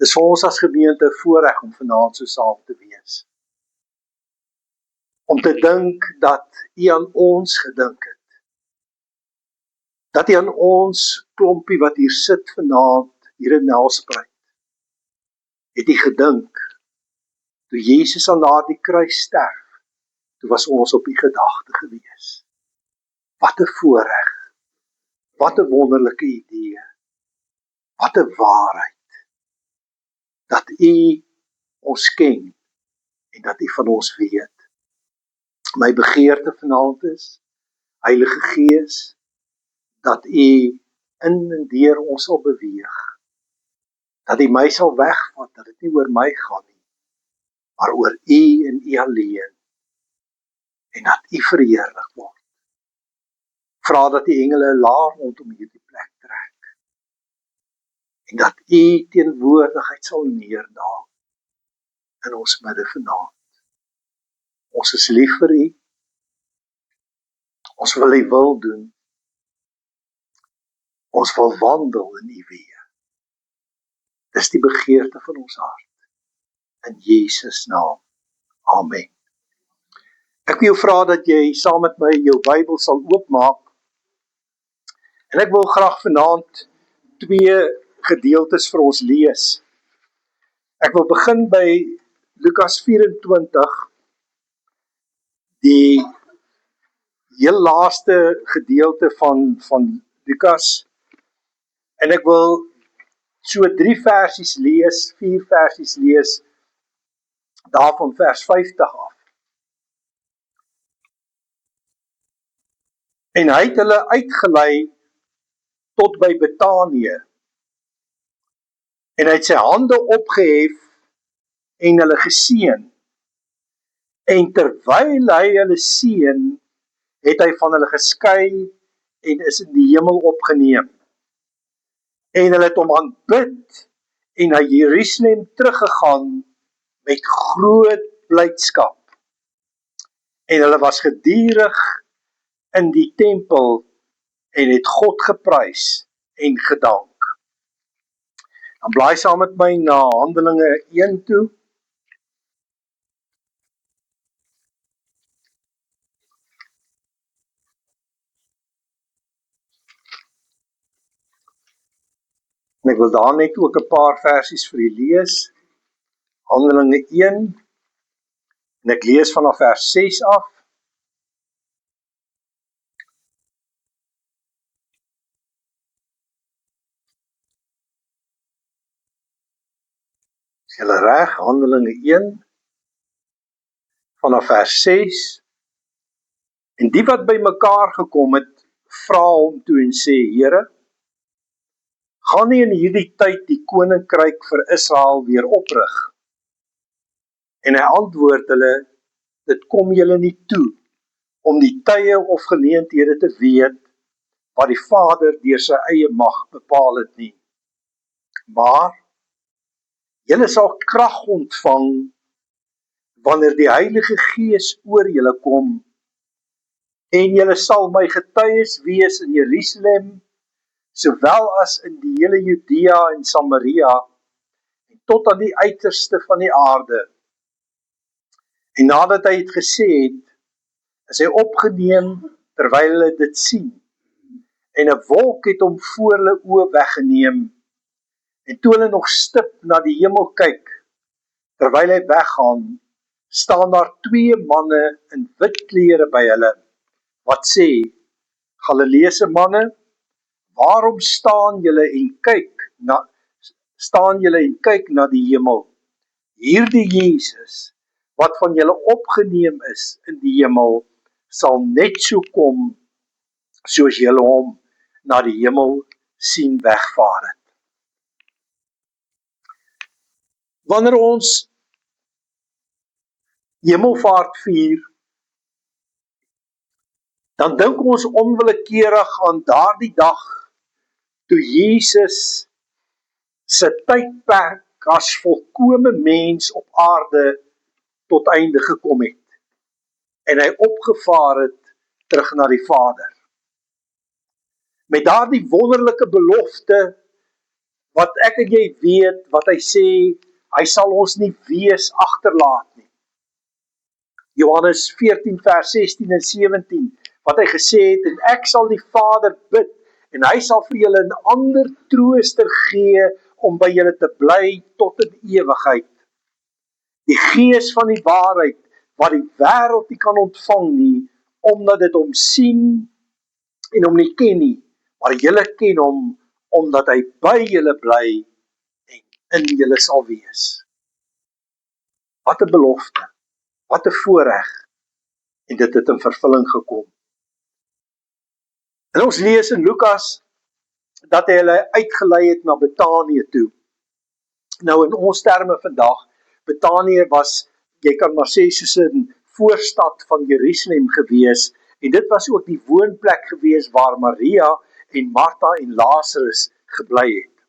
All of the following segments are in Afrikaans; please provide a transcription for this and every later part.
Dis vir ons as gemeente 'n voorreg om vanaand so saam te wees. Om te dink dat U aan ons gedink het. Dat U aan ons klompie wat hier sit vanaand, hier in Nelspruit, het U gedink. Toe Jesus aan daardie kruis sterf, toe was ons op U gedagte gewees. Wat 'n voorreg, wat 'n wonderlike idee, wat 'n waarheid, dat U ons ken en dat U van ons weet. My begeerte vanaand is, Heilige Gees, dat U in en deur ons sal beweeg, dat U my sal wegvat, dat dit nie oor my gaan nie, maar oor U en U alleen, en dat U verheerlik word. Vra dat die engele 'n laar rondom hierdie plek trek, en dat U teenwoordigheid sal neerdaal in ons midde vanaand. Ons is lief vir U, ons wil U wil doen, ons wil wandel in U weë. Dis die begeerte van ons hart, in Jesus naam, amen. Ek wil jou vra dat jy saam met my jou Bybel sal oopmaak, en ek wil graag vanaand 2 gedeeltes vir ons lees. Ek wil begin by Lukas 24, die heel laaste gedeelte van Lukas, en ek wil so 3 versies lees, 4 versies lees, daarvan vers 50 af. En hy het hulle uitgelei tot by Betanië, en hy het sy hande opgehef en hulle geseën, en terwyl hy hulle seën, het hy van hulle geskei en is in die hemel opgeneem. En hulle het hom aanbid en na Jerusalem teruggegaan met groot blydskap. En hulle was gedurig in die tempel en het God geprys en gedank. Dan blaai saam met my na Handelinge 1 toe. En ek wil daar net ook 'n paar versies vir u lees. Handelinge 1, en ek lees vanaf vers 6 af. Is julle reg? Handelinge 1, vanaf vers 6. En die wat by mekaar gekom het, vra hom toe en sê, Here, gaan nie in hierdie tyd die koninkryk vir Israel weer oprig? En hy antwoord hulle, dit kom julle nie toe, om die tye of geleenthede te weet, wat die Vader deur sy eie mag bepaal het nie. Maar, julle sal krag ontvang, wanneer die Heilige Gees oor julle kom, en julle sal my getuies wees in Jerusalem, sowel as in die hele Judea en Samaria, en tot aan die uiterste van die aarde. En nadat hy het gesê het, is hy opgeneem terwyl hulle dit sien, en 'n wolk het hom voor hulle oë weggeneem, en toe hulle nog stip na die hemel kyk, terwyl hy weggaan, staan daar 2 manne in wit klere by hulle, wat sê, Galileese manne, waarom staan julle en kyk na die hemel? Hierdie Jesus, wat van julle opgeneem is in die hemel, sal net so kom, soos julle hom na die hemel sien wegvaar het. Wanneer ons hemelvaart vier, dan dink ons onwillekeurig aan daardie dag, toe Jesus sy tydperk as volkome mens op aarde tot einde gekom het, en hy opgevaar het terug na die Vader. Met daardie wonderlike belofte, wat ek en jy weet, wat hy sê, hy sal ons nie wees agterlaat nie. Johannes 14 vers 16 en 17, wat hy gesê het, en ek sal die Vader bid, en hy sal vir julle 'n ander trooster gee, om by julle te bly tot in ewigheid. Die Gees van die waarheid, wat die wêreld nie kan ontvang nie, omdat dit hom sien en hom nie ken nie, maar julle ken hom, omdat hy by julle bly en in julle sal wees. Wat 'n belofte, wat 'n voorreg, en dit het in vervulling gekom. En ons lees in Lukas, dat hy hulle uitgelei het na Betanië toe. Nou in ons terme vandag, Betanië was, jy kan maar sê, soos 'n voorstad van Jerusalem gewees, en dit was ook die woonplek gewees waar Maria en Martha en Lazarus gebly het.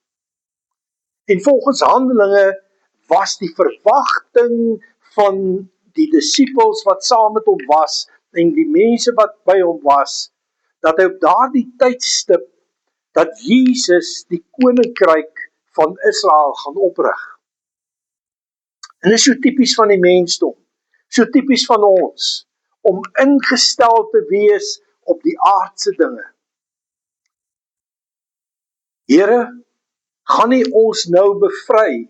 En volgens Handelinge was die verwagting van die disippels wat saam met hom was, en die mense wat by hom was, dat hy op daardie tydstip, dat Jesus die koninkryk van Israel gaan oprig. En dit is so tipies van die mensdom, so tipies van ons, om ingestel te wees op die aardse dinge. Here, gaan nie ons nou bevry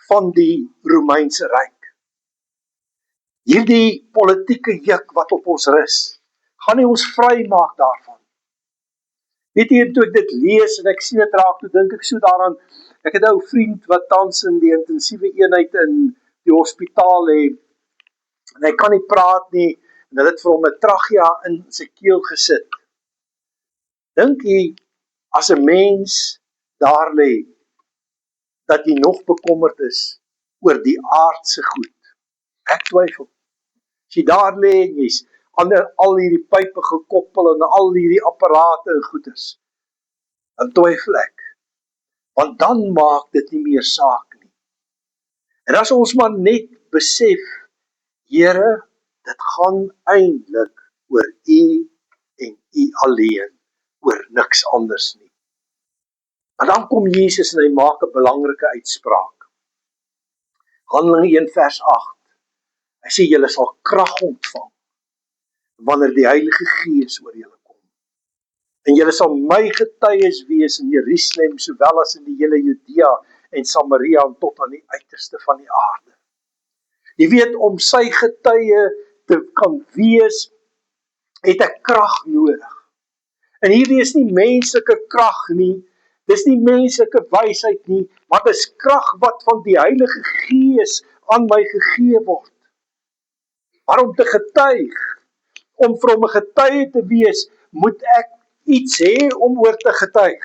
van die Romeinse ryk? Hierdie politieke juk wat op ons rus, gaan nie ons vry maak daarvan? Weet jy, toe ek dit lees en ek sien dit raak, toe dink ek so daaraan, ek het 'n ou vriend wat tans in die intensiewe eenheid in die hospitaal lê, en hy kan nie praat nie, en hulle het vir hom 'n trachea in sy keel gesit. Dink jy, as 'n mens daar lê, dat jy nog bekommerd is oor die aardse goed? Ek twyfel. As jy daar lê en jy's al hierdie pype gekoppel en al hierdie apparate en goeders, dan twyfel ek, want dan maak dit nie meer saak nie. En as ons maar net besef, Here, dit gaan eintlik oor U en U alleen, oor niks anders nie. Maar dan kom Jesus en hy maak 'n belangrike uitspraak. Handelinge 1 vers 8. Hy sê, julle sal krag ontvang, wanneer die Heilige Gees oor julle kom. En julle sal my getuies wees in Jerusalem, sowel as in die hele Judea en Samaria, en tot aan die uiterste van die aarde. Jy weet, om sy getuie te kan wees, het ek krag nodig. En hierdie is nie menslike krag nie, dis nie menslike wysheid nie, maar dis krag wat van die Heilige Gees aan my gegee word. Maar om te getuig, om vir hom 'n getuie te wees, moet ek iets hê om oor te getuig.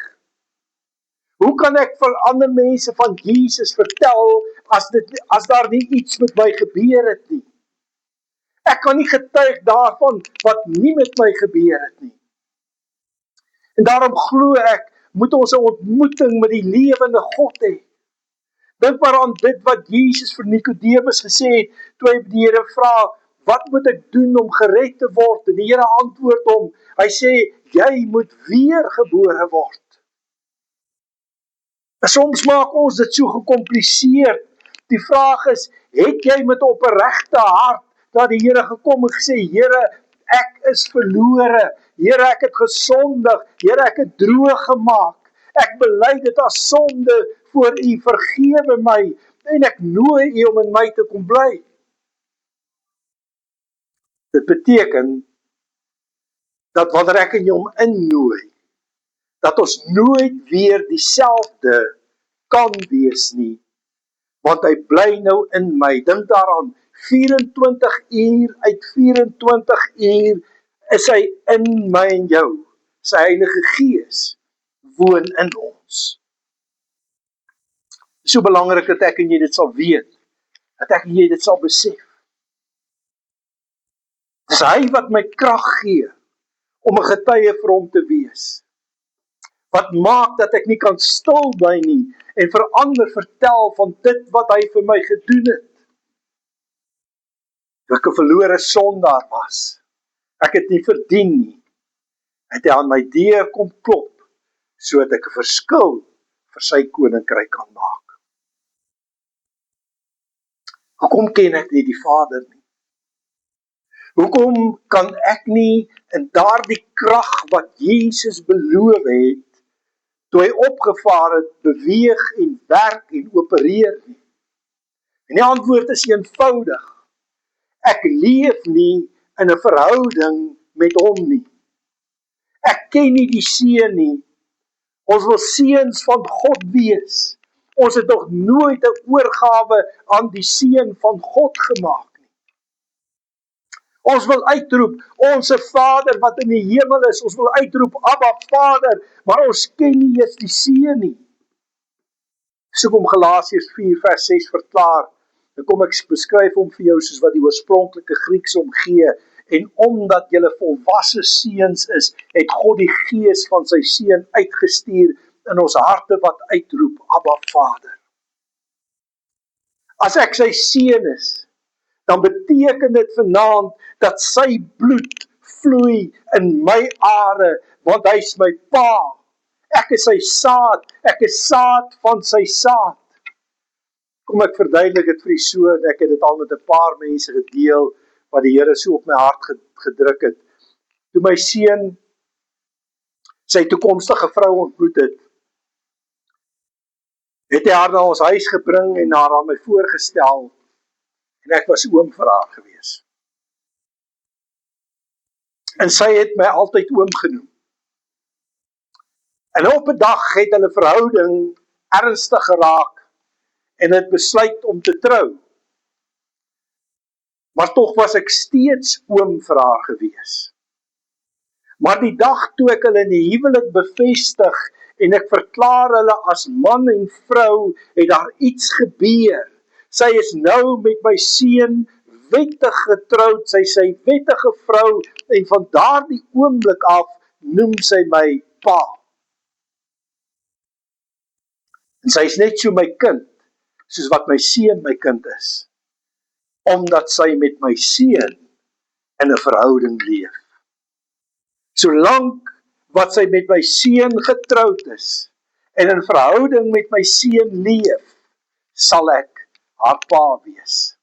Hoe kan ek vir ander mense van Jesus vertel, as daar nie iets met my gebeur het nie? Ek kan nie getuig daarvan wat nie met my gebeur het nie. En daarom glo ek, moet ons 'n ontmoeting met die lewende God hê. Dink maar aan dit wat Jesus vir Nikodemus gesê het, toe hy die Here vra, wat moet ek doen om gered te word? En die Here antwoord hom, hy sê, jy moet weergebore word. En soms maak ons dit so gecompliseerd. Die vraag is, het jy met 'n opregte hart na die Here gekom en gesê, Here, ek is verlore, Here, ek het gesondig, Here, ek het droog gemaak, ek bely dit as sonde voor U, vergewe my, en ek nooi U om in my te kom bly. Dit beteken, dat wanneer ek in hom innooi, dat ons nooit weer dieselfde kan wees nie, want hy bly nou in my. Dink daaraan, 24 uur uit 24 uur is hy in my en jou. Sy Heilige Gees woon in ons. So belangrik dat ek en jy dit sal weet, dat ek en jy dit sal besef. Dis hy wat my krag gee om 'n getuie vir hom te wees. Wat maak dat ek nie kan stil bly nie en vir ander vertel van dit wat hy vir my gedoen het. Toe ek 'n verlore sondaar was, ek het nie verdien nie, het hy aan my deur kom klop, sodat ek 'n verskil vir sy koninkryk kan maak. Hoekom ken ek nie die Vader nie? Hoekom kan ek nie in daardie krag wat Jesus beloof het, toe hy opgevaar het, beweeg en werk en opereer nie? En die antwoord is eenvoudig. Ek leef nie in 'n verhouding met hom nie. Ek ken nie die Seun nie. Ons wil seuns van God wees. Ons het nog nooit 'n oorgawe aan die Seun van God gemaak nie. Ons wil uitroep, onse Vader wat in die hemel is. Ons wil uitroep, Abba Vader, maar ons ken nie eens die Seun nie. Soek om Galasiërs 4 vers 6 verklaar. Dan kom ek beskryf hom vir jou soos wat die oorspronklike Grieks hom gee. En omdat julle volwasse seuns is, het God die gees van sy Seun uitgestuur in ons harte wat uitroep, Abba Vader. As ek sy seun is, dan beteken dit vanaand dat sy bloed vloei in my are, want hy is my pa. Ek is sy saad, ek is saad van sy saad. Kom ek verduidelik dit vir u so, en ek het dit al met 'n paar mense gedeel, wat die Here so op my hart gedruk het. Toe my seun sy toekomstige vrou ontmoet het hy haar na ons huis gebring en haar aan my voorgestel, en ek was oom vir haar gewees. En sy het my altyd oom genoem. En op 'n dag het hulle verhouding ernstig geraak, en het besluit om te trou. Maar tog was ek steeds oom vir haar gewees. Maar die dag toe ek hulle in die huwelik bevestig, en ek verklaar hulle as man en vrou, het daar iets gebeur. Sy is nou met my seun wettig getroud, sy is sy wettige vrou, en van daardie oomblik af noem sy my pa. En sy is net so my kind, soos wat my seun my kind is, omdat sy met my seun in 'n verhouding leef. Solank wat sy met my seun getroud is, en in verhouding met my seun leef, sal ek haar pa wees.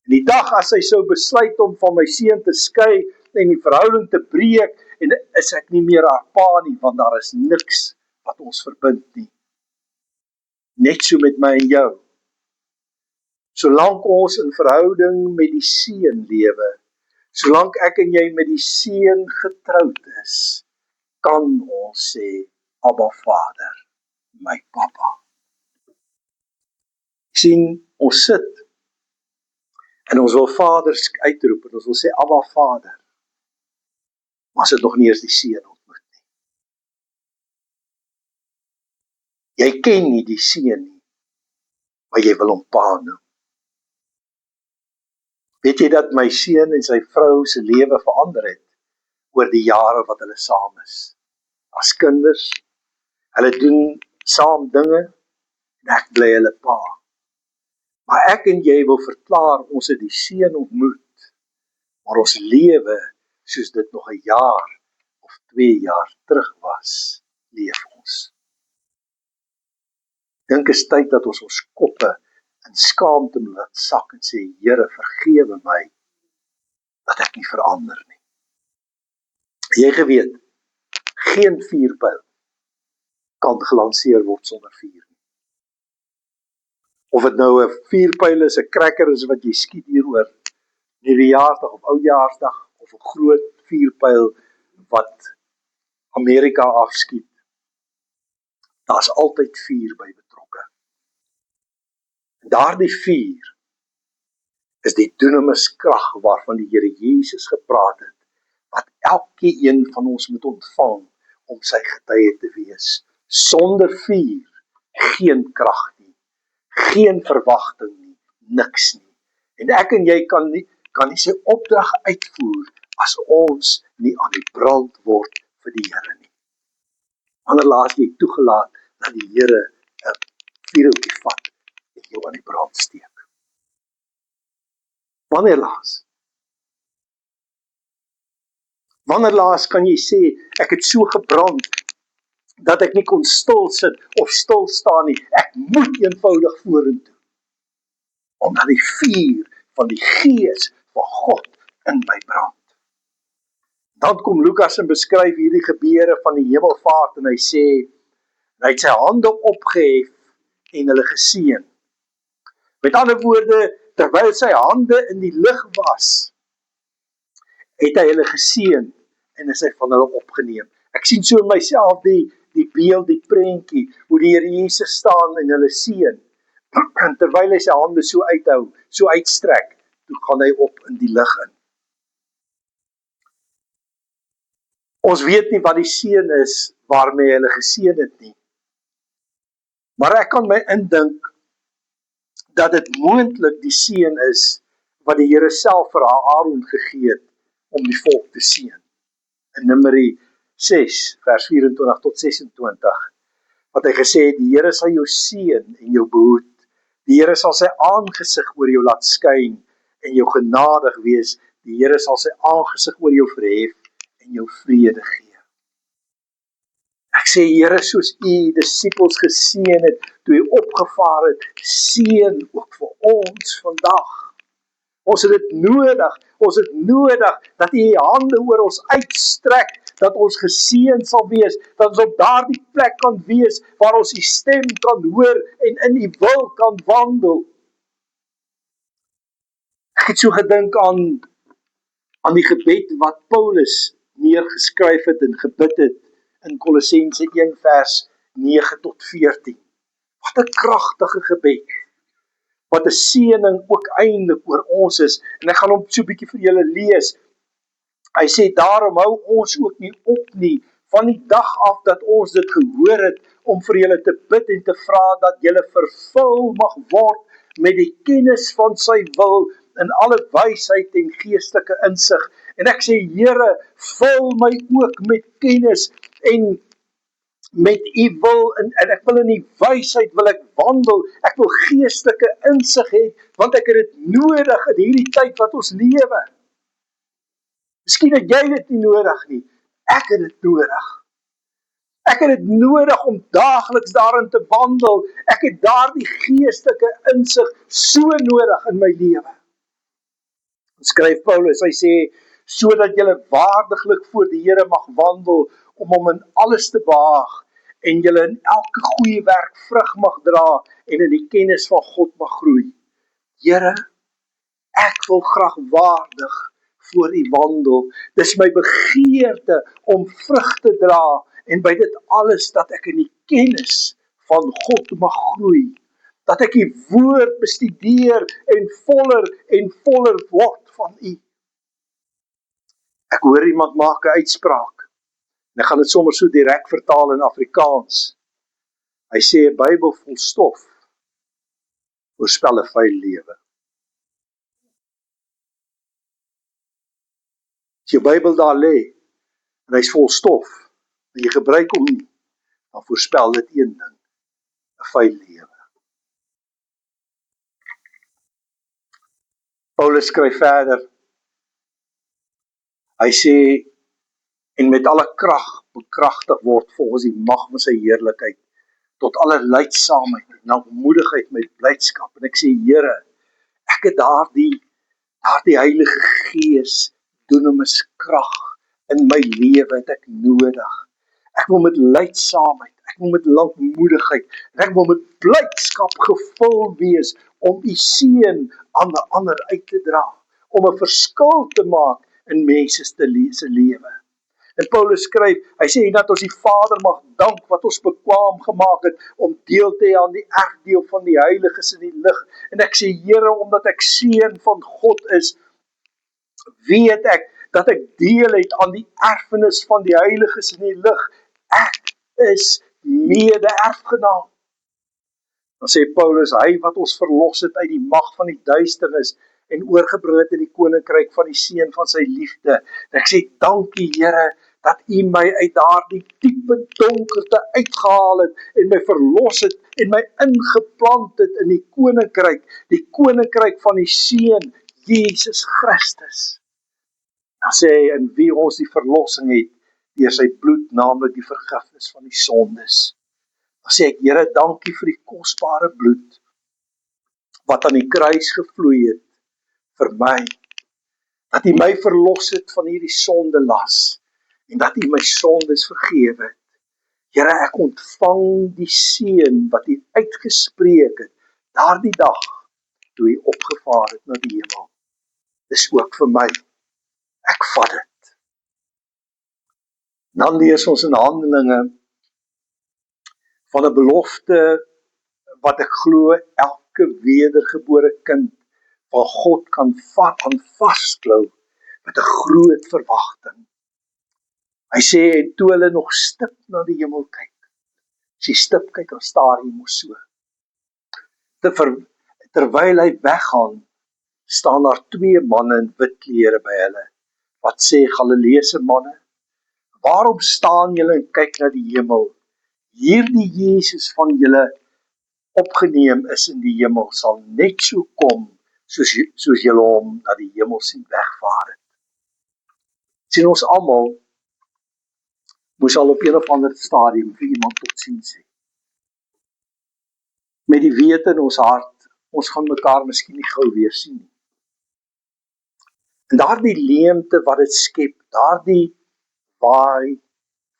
En die dag as sy sou besluit om van my seun te skei, en die verhouding te breek, en is ek nie meer haar pa nie, want daar is niks wat ons verbind nie. Net so met my en jou. Solank ons in verhouding met die seun lewe, solank ek en jy met die seun getroud is, kan ons sê, Abba Vader, my papa. Sien, ons sit, en ons wil vaders uitroep, en ons wil sê, Abba Vader, maar ons het nog nie eens die seun ontmoet nie. Jy ken nie die seun nie, maar jy wil hom pa noem. Weet jy dat my seun en sy vrou se lewe verander het oor die jare wat hulle saam is? As kinders, hulle doen saam dinge, en ek bly hulle pa. Maar ek en jy wil verklaar, ons het die seun ontmoet, maar ons lewe soos dit nog 'n jaar of 2 jaar terug was, leef ons. Dink is tyd dat ons koppe in skaamte laat sak en sê, Here, vergewe my, dat ek nie verander nie. Jy geweet, geen vuurpyl kan gelanseer word sonder vuur nie. Of dit nou 'n vuurpyl is, 'n cracker is wat jy skiet hieroor, nuwejaardag of oudjaarsdag, of 'n groot vuurpyl wat Amerika afskiet, daar's altyd vuur by betrokke. En daardie vuur is die dunamiskrag waarvan die Here Jesus gepraat het, wat elkeen van ons moet ontvang om sy getuie te wees. Sonder vuur, geen krag nie, geen verwagting nie, niks nie. En ek en jy kan nie sy opdrag uitvoer as ons nie aan die brand word vir die Here nie. Wanneer laas jy toegelaat dat die Here 'n vuurhoutjie vat en jou aan die brand steek? Wanneer laas? Wanneer laas kan jy sê, ek het so gebrand, dat ek nie kon stil sit of stil staan nie. Ek moet eenvoudig vorentoe, omdat die vuur van die Gees van God in my brand. Dan kom Lukas en beskryf hierdie gebeure van die hemelvaart en hy sê, hy het sy hande opgehef en hulle geseën. Met ander woorde, terwyl sy hande in die lug was, het hy hulle geseën en is hy van hulle opgeneem. Ek sien so in myself die beeld, die prentjie, hoe die Here Jesus staan en hulle seën. Terwyl hy sy hande so uithou, so uitstrek, toe gaan hy op in die lug in. Ons weet nie wat die seën is waarmee hulle geseën het nie. Maar ek kan my indink dat dit moontlik die seën is wat die Here self vir Aaron gegee het om die volk te seën. In Numeri 6 vers 24 tot 26 wat hy gesê het, die Here sal jou seën en jou behoed. Die Here sal sy aangesig oor jou laat skyn en jou genadig wees. Die Here sal sy aangesig oor jou verhef en jou vrede gee. Ek sê, Here, soos u disippels geseën het, toe u opgevaar het, seën ook vir ons vandag. Ons het dit nodig, dat u hande oor ons uitstrek, dat ons geseën sal wees, dat ons op daardie plek kan wees, waar ons die stem kan hoor, en in die wil kan wandel. Ek het so gedink aan die gebed wat Paulus neergeskryf het en gebid het, in Kolossense 1 vers 9 tot 14. Wat 'n kragtige gebed, wat 'n seëning ook eintlik oor ons is, en ek gaan hom so 'n bietjie vir julle lees. Hy sê, daarom hou ons ook nie op nie, van die dag af dat ons dit gehoor het, om vir julle te bid en te vra, dat julle vervul mag word met die kennis van sy wil, in alle wysheid en geestelike insig. En ek sê, Here, vul my ook met kennis, en met u wil, en ek wil in die wysheid wil ek wandel, ek wil geestelike insig hê, want ek het dit nodig in hierdie tyd wat ons lewe. Miskien het jy dit nie nodig nie, ek het dit nodig. Ek het dit nodig om daagliks daarin te wandel, ek het daardie geestelike insig so nodig in my lewe. Skryf Paulus, hy sê, sodat julle waardiglik voor die Here mag wandel, om hom in alles te behaag, en julle in elke goeie werk vrug mag dra, en in die kennis van God mag groei. Here, ek wil graag waardig voor u wandel. Dis my begeerte om vrug te dra, en by dit alles dat ek in die kennis van God mag groei. Dat ek die woord bestudeer en voller word van u. Ek hoor iemand maak 'n uitspraak, en ek gaan dit sommer so direk vertaal in Afrikaans. Hy sê, 'n Bybel vol stof voorspel 'n vuil lewe. As jou Bybel daar lê, en hy's vol stof, en jy gebruik hom nie, dan voorspel dit een ding, 'n vuil lewe. Paulus skryf verder, hy sê, en met alle krag bekragtig word volgens die mag van sy heerlikheid, tot alle lydsaamheid en lankmoedigheid met blydskap. En ek sê, Here, ek het daardie Heilige Gees, dunamis krag in my lewe het ek nodig. Ek wil met lydsaamheid, ek wil met lankmoedigheid, en ek wil met blydskap gevul wees, om u seën aan die ander uit te dra, om 'n verskil te maak in mense se lewe. En Paulus skryf, hy sê dat ons die Vader mag dank wat ons bekwaam gemaak het om deel te hê aan die erfdeel van die heiliges in die lig. En ek sê, Here, omdat ek seun van God is, weet ek dat ek deel het aan die erfenis van die heiliges in die lig. Ek is mede-erfgenaam. Dan sê Paulus, hy wat ons verlos het uit die mag van die duisternis en oorgebring het in die koninkryk van die seun van sy liefde. En ek sê, dankie Here, dat u my uit daardie diepe donkerte uitgehaal het, en my verlos het, en my ingeplant het in die koninkryk van die seun, Jesus Christus. Dan sê hy, in wie ons die verlossing het, deur sy bloed, naamlik die vergifnis van die sondes. Dan sê ek, Here, dankie vir die kosbare bloed wat aan die kruis gevloei het vir my, dat U my verlos het van hierdie sondelas en dat U my sondes vergewe het. Here, ek ontvang die seën wat U uitgespreek het daardie dag toe U opgevaar het na die hemel. Dis ook vir my. Ek vat dit. Dan lees ons in Handelinge van 'n belofte wat ek glo elke wedergebore kind van God kan vat en vasklou met 'n groot verwagting. Hy sê, en toe hulle nog stip na die hemel kyk, as jy stip kyk, dan staar hy mos so. Terwyl hy weggaan, staan daar 2 manne in wit klere by hulle, wat sê, Galileese manne, waarom staan julle en kyk na die hemel? Hierdie Jesus van julle opgeneem is in die hemel, sal net so kom, soos julle hom na die hemel sien wegvaar het. Sien, ons almal moes al op een of ander stadium vir iemand tot sien sê. Met die wete in ons hart, ons gaan mekaar miskien nie gou weer sien nie. En daardie leemte wat dit skep, daardie waai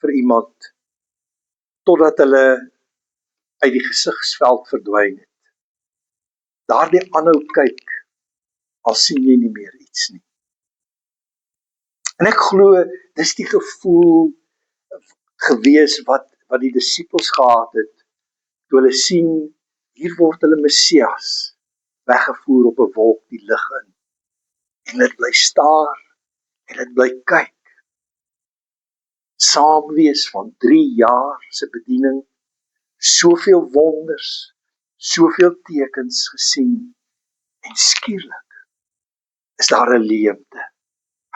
vir iemand, totdat hulle uit die gesigsveld verdwyn het. Daardie aanhou kyk, al sien jy nie meer iets nie. En ek glo, dis die gevoel gewees wat die disippels gehad het, toe hulle sien, hier word hulle Messias weggevoer op 'n wolk die lug in. En dit bly staar, en dit bly kyk. Saam wees van 3 jaar se bediening, soveel wonders, soveel tekens gesien, en skielik is daar 'n leemte.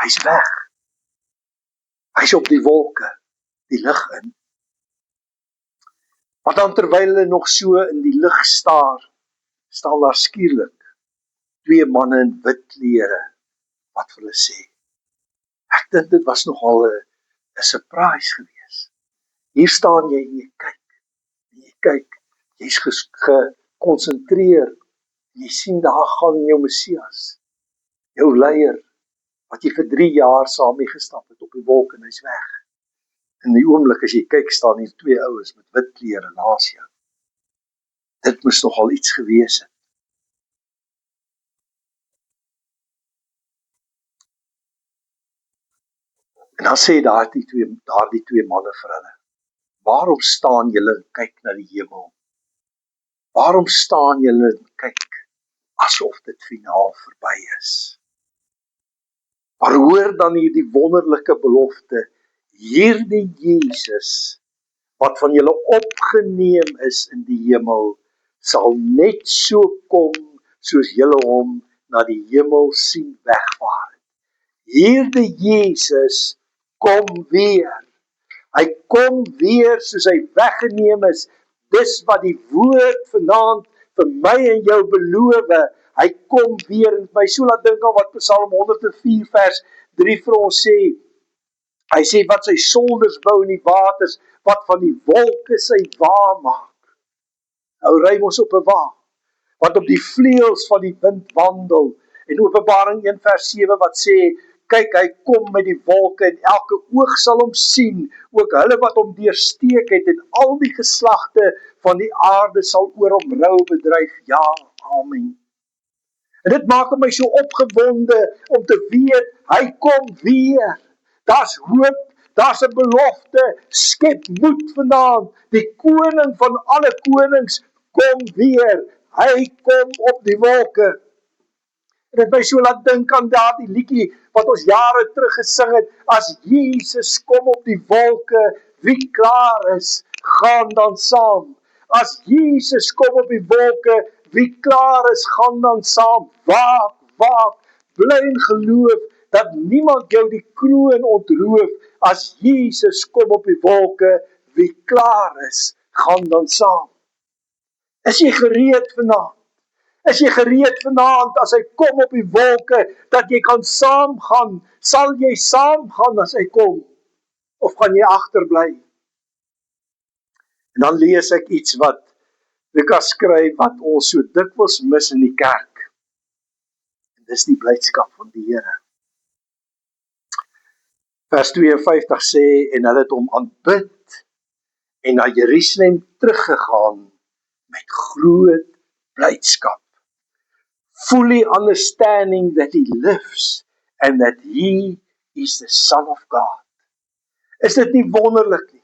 Hy's weg. Hy's op die wolke, die lug in. Maar dan terwyl hulle nog so in die lug staar, staan daar skielik 2 manne in wit klere wat vir hulle sê. Ek dink dit was nogal 'n surprise geweest. Hier staan jy en jy kyk, jy's gekonsentreer, jy sien daar gaan jou Messias, jou leier, wat jy vir 3 jaar saam mee gestap het op die wolk en hy's weg. In die oomblik as jy kyk, staan hier 2 ouens met wit klere naas jou. Dit moes nogal iets gewees het. En dan sê daardie twee manne vir hulle, waarom staan julle en kyk na die hemel? Waarom staan julle en kyk asof dit finaal verby is? Maar hoor dan hierdie wonderlike belofte, hierdie Jesus, wat van julle opgeneem is in die hemel, sal net so kom, soos julle hom na die hemel sien wegvaar. Hierdie Jesus kom weer. Hy kom weer soos hy weggeneem is. Dis wat die woord vanaand vir my en jou beloof. Hy kom weer, en my so laat dink aan wat Psalm 104 vers 3 vir ons sê. Hy sê wat sy solders bou in die waters, wat van die wolke sy wa maak. Nou ry ons op 'n wa, wat op die vleuels van die wind wandel. En Openbaring 1 vers 7 wat sê, kyk, hy kom met die wolke en elke oog sal hom sien, ook hulle wat hom deursteek het, en al die geslagte van die aarde sal oor hom rou bedryf. Ja, amen. En dit maak my so opgewonde om te weet, hy kom weer. Daar's hoop, daar's 'n belofte, skep moed vanaand. Die koning van alle konings kom weer. Hy kom op die wolke. En dit my so laat dink aan daardie liedjie wat ons jare terug gesing het, as Jesus kom op die wolke, wie klaar is, gaan dan saam. As Jesus kom op die wolke, wie klaar is, gaan dan saam. Waak, bly in geloof, dat niemand jou die kroon ontroof. As Jesus kom op die wolke, wie klaar is, gaan dan saam. Is jy gereed vanaand? Is jy gereed vanaand as hy kom op die wolke, dat jy kan saamgaan? Sal jy saamgaan as hy kom? of gaan jy agterbly? En dan lees ek iets wat Lukas skryf, wat ons so dikwels mis in die kerk. En dis die blydskap van die Here. Vers 52 sê, en hulle het hom aanbid en na Jerusalem teruggegaan met groot blydskap. Fully understanding that he lives and that he is the Son of God. Is dit nie wonderlik nie?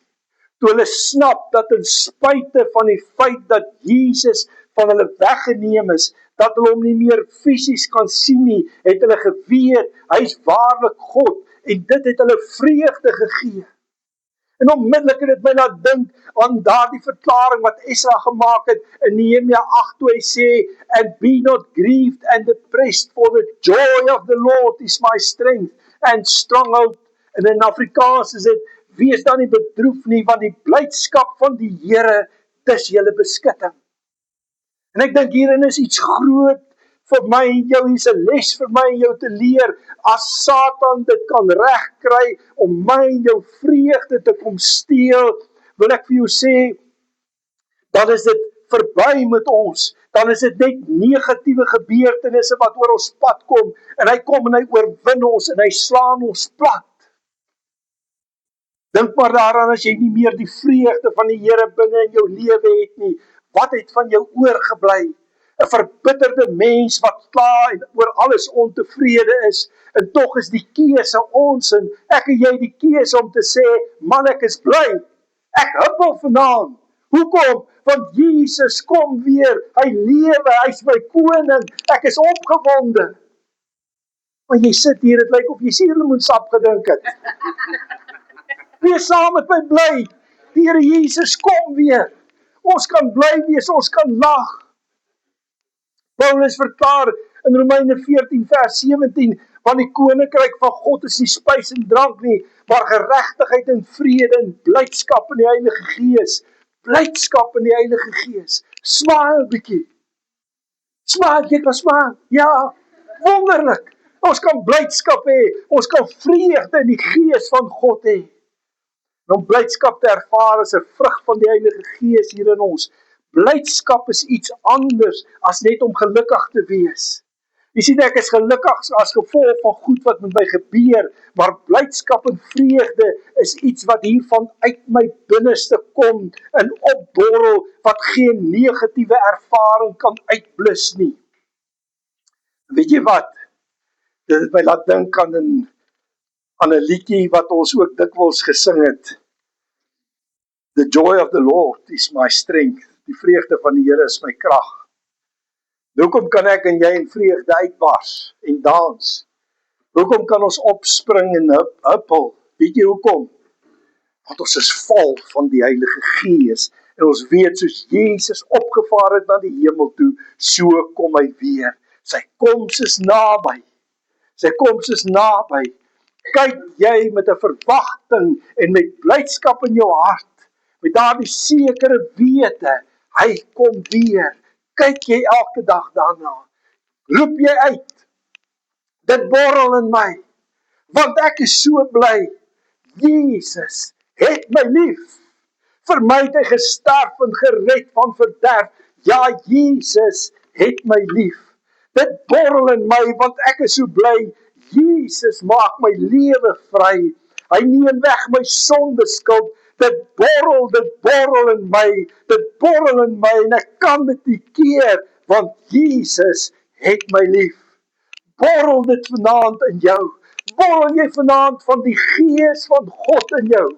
Toe hulle snap dat in spite van die feit dat Jesus van hulle weggeneem is, dat hulle hom nie meer fisies kan sien nie, het hulle geweet, hy is waarlik God, en dit het hulle vreugde gegee. En onmiddellik het dit my laat dink aan daardie verklaring wat Esra gemaak het in Nehemia 8, toe hy sê, and be not grieved and depressed, for the joy of the Lord is my strength and stronghold. En in Afrikaans is dit, wees dan nie bedroef nie, want die blydskap van die Here, dis julle beskutting. En ek dink hierin is iets groot vir my en jou, hier's 'n les vir my en jou te leer. As Satan dit kan regkry om my en jou vreugde te kom steel, wil ek vir jou sê, dan is dit verby met ons. Dan is dit net negatiewe gebeurtenisse wat oor ons pad kom, en hy kom en hy oorwin ons en hy slaan ons plat. Dink maar daaraan as jy nie meer die vreugde van die Here binne in jou lewe het nie. Wat het van jou oorgebly? 'n Verbitterde mens wat kla en oor alles ontevrede is. En tog is die keuse ons, en ek en jy die keuse om te sê, man, ek is bly. Ek huppel vanaand. Hoekom? Want Jesus kom weer. Hy lewe, hy's my koning. Ek is opgewonde. Maar jy sit hier, dit lyk of jy suurlemoensap gedink het. Wees saam met my bly. Die Here Jesus kom weer. Ons kan bly wees, ons kan lag. Paulus verklaar in Romeine 14 vers 17, want die koninkryk van God is nie spys en drank nie, maar geregtigheid en vrede en blydskap in die Heilige Gees. Blydskap in die Heilige Gees. Smile bietjie. Smile, jy kan smile. Ja, wonderlik. Ons kan blydskap hê, ons kan vreugde in die Gees van God hê. Om blydskap te ervaar is 'n vrug van die Heilige Gees hier in ons. Blydskap is iets anders as net om gelukkig te wees. Jy sien, ek is gelukkig as gevolg van goed wat met my gebeur, maar blydskap en vreugde is iets wat hier vanuit my binneste kom en opborrel, wat geen negatiewe ervaring kan uitblus nie. Weet jy wat? Dit het my laat dink aan 'n liedjie wat ons ook dikwels gesing het. The joy of the Lord is my strength. Die vreugde van die Here is my krag. Hoekom kan ek en jy in vreugde uitbars en dans? Hoekom kan ons opspring en huppel? Weet jy hoekom? Want ons is vol van die Heilige Gees. En ons weet, soos Jesus opgevaar het na die hemel toe, so kom hy weer. Sy koms is naby. Sy koms is naby. Kyk jy met 'n verwagting en met blydskap in jou hart, met daardie sekere wete, hy kom weer. Kyk jy elke dag daarna. Roep jy uit. Dit borrel in my. Want ek is so bly. Jesus het my lief. Vir my het hy gesterf en gered van verderf. Ja, Jesus het my lief. Dit borrel in my, want ek is so bly. Jesus maak my lewe vry. Hy neem weg my sondeskuld. Dit borrel in my. Dit borrel in my en ek kan dit nie keer, want Jesus het my lief. Borrel dit vanaand in jou. Borrel jy vanaand van die Gees van God in jou.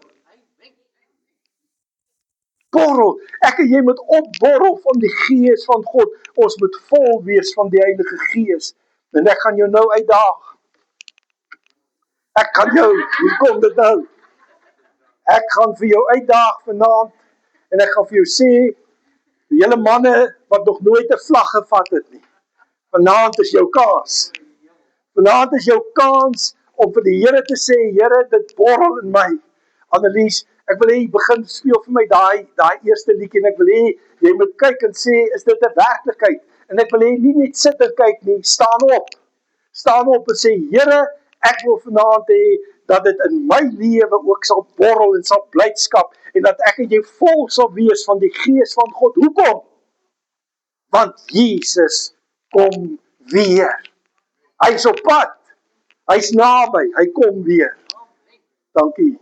Borrel. Ek en jy moet opborrel van die Gees van God. Ons moet vol wees van die Heilige Gees. En ek gaan jou nou uitdaag. Ek gaan jou, hier kom dit nou. Ek gaan vir jou uitdaag vanaand, en ek gaan vir jou sê, die julle manne wat nog nooit 'n vlag gevat het nie, vanaand is jou kans. Vanaand is jou kans om vir die Here te sê, Here, dit borrel in my. Annelies, ek wil hê jy begin speel vir my daai eerste liedjie, en ek wil hê jy moet kyk en sê, is dit 'n werklikheid? En ek wil hê nie net sit en kyk nie, staan op. Staan op en sê, Here, ek wil vanaand hê dat dit in my lewe ook sal borrel en sal blydskap, en dat ek en jy vol sal wees van die Gees van God. Hoekom? Want Jesus kom weer. Hy's op pad. Hy's naby, hy kom weer. Dankie.